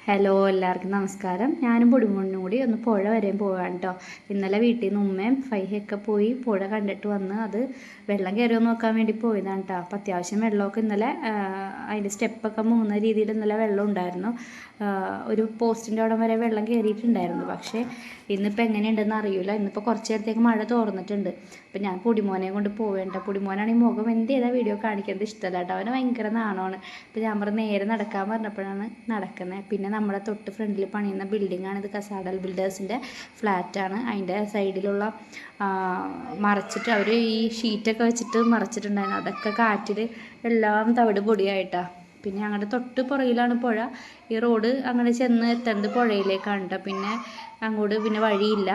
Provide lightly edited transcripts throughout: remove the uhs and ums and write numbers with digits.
Hello, എല്ലാവർക്കും നമസ്കാരം. ഞാനും പൊടിമോനും കൂടി ഒന്ന് പുഴ വരെയും പോകാൻ കേട്ടോ. ഇന്നലെ വീട്ടിൽ നിന്ന് ഉമ്മയും ഫൈഹയൊക്കെ പോയി പുഴ കണ്ടിട്ട് വന്ന് അത് വെള്ളം കയറിയോ നോക്കാൻ വേണ്ടി പോയതാണ് കേട്ടോ. അപ്പോൾ അത്യാവശ്യം വെള്ളമൊക്കെ ഇന്നലെ അതിൻ്റെ സ്റ്റെപ്പൊക്കെ മൂന്ന രീതിയിൽ ഇന്നലെ വെള്ളം ഉണ്ടായിരുന്നു. ഒരു പോസ്റ്റിൻ്റെ അവിടെ വരെ വെള്ളം കയറിയിട്ടുണ്ടായിരുന്നു. പക്ഷേ ഇന്നിപ്പോൾ എങ്ങനെയുണ്ടെന്ന് അറിയില്ല. ഇന്നിപ്പോൾ കുറച്ച് നേരത്തേക്ക് മഴ തോർന്നിട്ടുണ്ട്. അപ്പോൾ ഞാൻ പൊടിമോനെ കൊണ്ട് പോവേണ്ട. പൊടിമോനാണെങ്കിൽ മുഖം എന്ത് ചെയ്താൽ വീഡിയോ കാണിക്കുന്നത് ഇഷ്ടമല്ല കേട്ടോ. അവന് ഭയങ്കര നാണമാണ്. അപ്പോൾ ഞാൻ നേരെ നടക്കാൻ പറഞ്ഞപ്പോഴാണ് നടക്കുന്നത്. പിന്നെ നമ്മുടെ തൊട്ട് ഫ്രണ്ടിൽ പണിയുന്ന ബിൽഡിങ്ങാണ് ഇത്. കസാഡൽ ബിൽഡേഴ്സിൻ്റെ ഫ്ലാറ്റാണ്. അതിൻ്റെ സൈഡിലുള്ള മറച്ചിട്ട് അവർ ഈ ഷീറ്റൊക്കെ വെച്ചിട്ട് മറച്ചിട്ടുണ്ടായിരുന്നു. അതൊക്കെ കാറ്റിൽ എല്ലാം തവിട് പൊടിയായിട്ടാണ്. പിന്നെ ഞങ്ങളുടെ തൊട്ട് പുറകിലാണ് പുഴ. ഈ റോഡ് അങ്ങനെ ചെന്ന് എത്തേണ്ടത് പുഴയിലേക്കാണ് കേട്ടോ. പിന്നെ അങ്ങോട്ട് പിന്നെ വഴിയില്ല.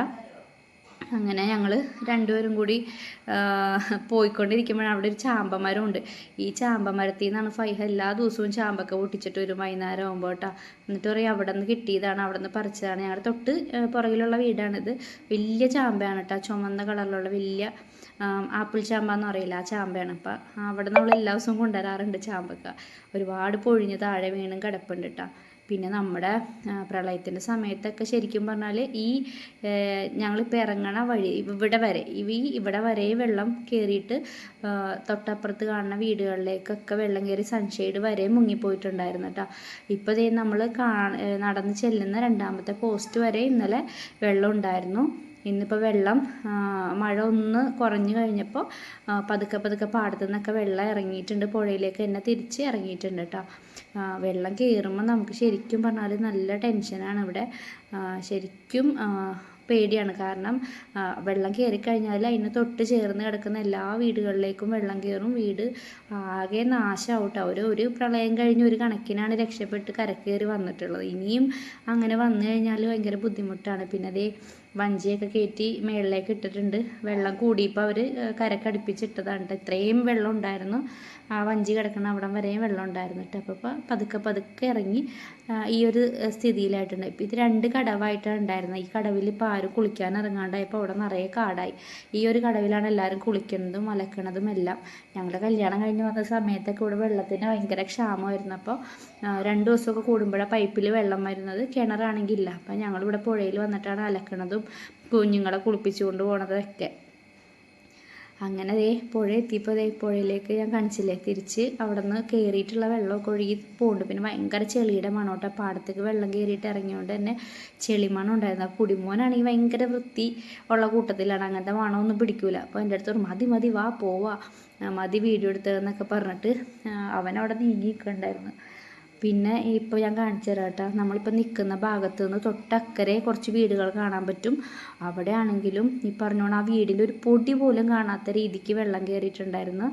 അങ്ങനെ ഞങ്ങൾ രണ്ടുപേരും കൂടി പോയിക്കൊണ്ടിരിക്കുമ്പോഴാണ് അവിടെ ഒരു ചാമ്പമരമുണ്ട്. ഈ ചാമ്പമരത്തിൽ നിന്നാണ് ഫൈഹ എല്ലാ ദിവസവും ചാമ്പൊക്കെ പൊട്ടിച്ചിട്ട് വരും വൈകുന്നേരം ആകുമ്പോൾ കേട്ടോ. എന്നിട്ട് പറയും അവിടെ നിന്ന് കിട്ടിയതാണ്, അവിടെ നിന്ന് പറിച്ചതാണ്. ഞങ്ങളുടെ തൊട്ട് പുറകിലുള്ള വീടാണിത്. വലിയ ചാമ്പയാണ് കേട്ടോ, ചുമന്ന കളറിലുള്ള വലിയ ആപ്പിൾ ചാമ്പ എന്ന് പറയില്ല, ആ ചാമ്പയാണ്. അപ്പം അവിടെ നമ്മൾ എല്ലാ ദിവസവും കൊണ്ടുവരാറുണ്ട് ചാമ്പക്ക. ഒരുപാട് പൊഴിഞ്ഞ് താഴെ വീണും കിടപ്പുണ്ട് കേട്ടോ. പിന്നെ നമ്മുടെ പ്രളയത്തിൻ്റെ സമയത്തൊക്കെ ശരിക്കും പറഞ്ഞാൽ ഈ ഞങ്ങളിപ്പോൾ ഇറങ്ങണ വഴി ഇവിടെ വരെ വെള്ളം കയറിയിട്ട് തൊട്ടപ്പുറത്ത് കാണുന്ന വീടുകളിലേക്കൊക്കെ വെള്ളം കയറി സൺഷെയ്ഡ് വരെ മുങ്ങിപ്പോയിട്ടുണ്ടായിരുന്നു കേട്ടോ. ഇപ്പോൾ ഇതേ നമ്മൾ നടന്ന് ചെല്ലുന്ന രണ്ടാമത്തെ പോസ്റ്റ് വരെ ഇന്നലെ വെള്ളം ഉണ്ടായിരുന്നു. ഇന്നിപ്പോൾ വെള്ളം മഴ ഒന്ന് കുറഞ്ഞു കഴിഞ്ഞപ്പോൾ പതുക്കെ പാടത്തു നിന്നൊക്കെ വെള്ളം ഇറങ്ങിയിട്ടുണ്ട്. പുഴയിലേക്ക് തന്നെ തിരിച്ച് ഇറങ്ങിയിട്ടുണ്ട് കേട്ടോ. വെള്ളം കയറുമ്പോൾ നമുക്ക് ശരിക്കും പറഞ്ഞാൽ നല്ല ടെൻഷനാണ് ഇവിടെ. ശരിക്കും പേടിയാണ്. കാരണം വെള്ളം കയറിക്കഴിഞ്ഞാൽ അതിന് തൊട്ട് ചേർന്ന് കിടക്കുന്ന എല്ലാ വീടുകളിലേക്കും വെള്ളം കയറും. വീട് ആകെ നാശമാവും കേട്ടോ. ഒരു പ്രളയം കഴിഞ്ഞ് ഒരു കണക്കിനാണ് രക്ഷപ്പെട്ട് കരക്കയറി വന്നിട്ടുള്ളത്. ഇനിയും അങ്ങനെ വന്നു കഴിഞ്ഞാൽ ഭയങ്കര ബുദ്ധിമുട്ടാണ്. പിന്നെ അതേ വഞ്ചിയൊക്കെ കയറ്റി മേളിലേക്ക് ഇട്ടിട്ടുണ്ട്. വെള്ളം കൂടിയപ്പോൾ അവർ കരക്കടുപ്പിച്ചിട്ടതാണ് കേട്ടോ. ഇത്രയും വെള്ളം ഉണ്ടായിരുന്നു. ആ വഞ്ചി കിടക്കുന്ന അവിടം വരെയും വെള്ളം ഉണ്ടായിരുന്നു കേട്ടോ. അപ്പോൾ പതുക്കെ ഇറങ്ങി ഈ ഒരു സ്ഥിതിയിലായിട്ടുണ്ട്. ഇപ്പോൾ ഇത് 2 കടവായിട്ടാണ് ഉണ്ടായിരുന്നത്. ഈ കടവിൽ ഇപ്പോൾ ആരും കുളിക്കാൻ ഇറങ്ങാണ്ടായപ്പോൾ അവിടെ നിറയെ കാടായി. ഈ ഒരു കടവിലാണ് എല്ലാവരും കുളിക്കുന്നതും അലക്കണതും എല്ലാം. ഞങ്ങളുടെ കല്യാണം കഴിഞ്ഞ് വന്ന സമയത്തൊക്കെ ഇവിടെ വെള്ളത്തിന് ഭയങ്കര ക്ഷാമമായിരുന്നു. അപ്പോൾ 2 ദിവസമൊക്കെ കൂടുമ്പോഴാണ് പൈപ്പിൽ വെള്ളം വരുന്നത്. കിണറാണെങ്കിൽ ഇല്ല. അപ്പോൾ ഞങ്ങളിവിടെ പുഴയിൽ വന്നിട്ടാണ് അലക്കണതും കുഞ്ഞുങ്ങളെ കുളിപ്പിച്ചു കൊണ്ട് പോണതൊക്കെ. അങ്ങനെ പുഴ എത്തിയപ്പോൾ പുഴയിലേക്ക് ഞാൻ കാണിച്ചില്ലേ, തിരിച്ച് അവിടെ നിന്ന് കയറിയിട്ടുള്ള വെള്ളമൊക്കെ ഒഴുകി പോകുന്നുണ്ട്. പിന്നെ ഭയങ്കര ചെളിയുടെ മണോട്ടോ. പാടത്തേക്ക് വെള്ളം കയറിയിട്ട് ഇറങ്ങിയോണ്ട് തന്നെ ചെളിമണം ഉണ്ടായിരുന്നു. പൊടിമോനാണെങ്കിൽ ഭയങ്കര വൃത്തി ഉള്ള കൂട്ടത്തിലാണ്. അങ്ങനത്തെ മണമൊന്നും പിടിക്കൂല. അപ്പോൾ എൻ്റെ അടുത്ത് മതി വാ പോവാ, മതി വീഡിയോ എടുത്തതെന്നൊക്കെ പറഞ്ഞിട്ട് അവനവിടെ നീങ്ങിയിട്ടുണ്ടായിരുന്നു. പിന്നെ ഇപ്പോൾ ഞാൻ കാണിച്ചു തരാം കേട്ടോ. നമ്മളിപ്പോൾ നിൽക്കുന്ന ഭാഗത്തു നിന്ന് തൊട്ടക്കരെ കുറച്ച് വീടുകൾ കാണാൻ പറ്റും. അവിടെ ആണെങ്കിലും ഈ പറഞ്ഞോണം ആ വീടിൻ്റെ ഒരു പൊടി പോലും കാണാത്ത രീതിക്ക് വെള്ളം കയറിയിട്ടുണ്ടായിരുന്നു.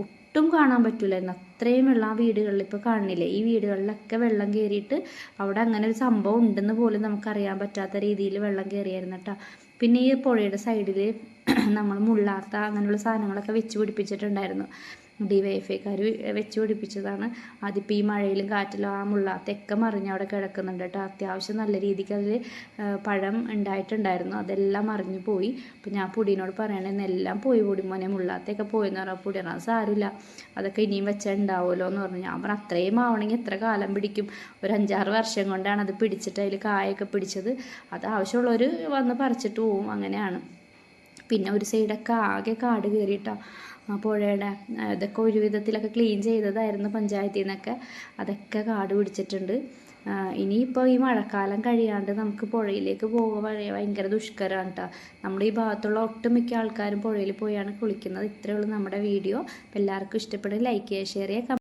ഒട്ടും കാണാൻ പറ്റില്ലായിരുന്നു. അത്രയും വെള്ളം ആ വീടുകളിൽ ഇപ്പോൾ കാണില്ലേ. ഈ വീടുകളിലൊക്കെ വെള്ളം കയറിയിട്ട് അവിടെ അങ്ങനെ ഒരു സംഭവം ഉണ്ടെന്ന് പോലും നമുക്കറിയാൻ പറ്റാത്ത രീതിയിൽ വെള്ളം കയറിയായിരുന്നു കേട്ടോ. പിന്നെ ഈ പുഴയുടെ സൈഡിൽ നമ്മൾ മുള്ളാത്ത അങ്ങനെയുള്ള സാധനങ്ങളൊക്കെ വെച്ച് പിടിപ്പിച്ചിട്ടുണ്ടായിരുന്നു. DYFIക്കാർ വെച്ച് പിടിപ്പിച്ചതാണ്. അതിപ്പോൾ ഈ മഴയിലും കാറ്റിലും ആ മുള്ളാത്തൊക്കെ മറിഞ്ഞ് അവിടെ കിടക്കുന്നുണ്ട് കേട്ടോ. അത്യാവശ്യം നല്ല രീതിക്ക് അതിൽ പഴം ഉണ്ടായിട്ടുണ്ടായിരുന്നു. അതെല്ലാം മറിഞ്ഞു പോയി. അപ്പോൾ ഞാൻ പൊടിയോട് പറയണേന്ന് എല്ലാം പോയി പൊടിമോനെ, മുള്ളാത്തൊക്കെ പോയെന്ന് പറഞ്ഞാൽ പൊടിയാണ്. അത് സാരമില്ല, അതൊക്കെ ഇനിയും വെച്ചാൽ ഉണ്ടാവുമല്ലോ എന്ന് പറഞ്ഞു. ഞാൻ പറഞ്ഞു അത്രയും ആവണമെങ്കിൽ എത്ര കാലം പിടിക്കും? ഒരു 5-6 വർഷം കൊണ്ടാണ് അത് പിടിച്ചിട്ട് അതിൽ കായൊക്കെ പിടിച്ചത്. അത് ആവശ്യമുള്ളവർ വന്ന് പറിച്ചിട്ട് പോവും, അങ്ങനെയാണ്. പിന്നെ ഒരു സൈഡൊക്കെ ആകെ കാട് കയറിയിട്ടോ. പുഴയുടെ ഇതൊക്കെ ഒരു വിധത്തിലൊക്കെ ക്ലീൻ ചെയ്തതായിരുന്നു പഞ്ചായത്തിൽ നിന്നൊക്കെ. അതൊക്കെ കാട് പിടിച്ചിട്ടുണ്ട്. ഇനിയിപ്പോൾ ഈ മഴക്കാലം കഴിയാണ്ട് നമുക്ക് പുഴയിലേക്ക് പോകുക ഭയങ്കര ദുഷ്കരമാണ് കേട്ടോ. നമ്മുടെ ഈ ഭാഗത്തുള്ള ഒട്ടുമിക്ക ആൾക്കാരും പുഴയിൽ പോയാണ് കുളിക്കുന്നത്. ഇത്രയേ ഉള്ളൂ നമ്മുടെ വീഡിയോ. അപ്പോൾ എല്ലാവർക്കും ഇഷ്ടപ്പെടും ലൈക്ക് ചെയ്യുക, ഷെയർ ചെയ്യുക.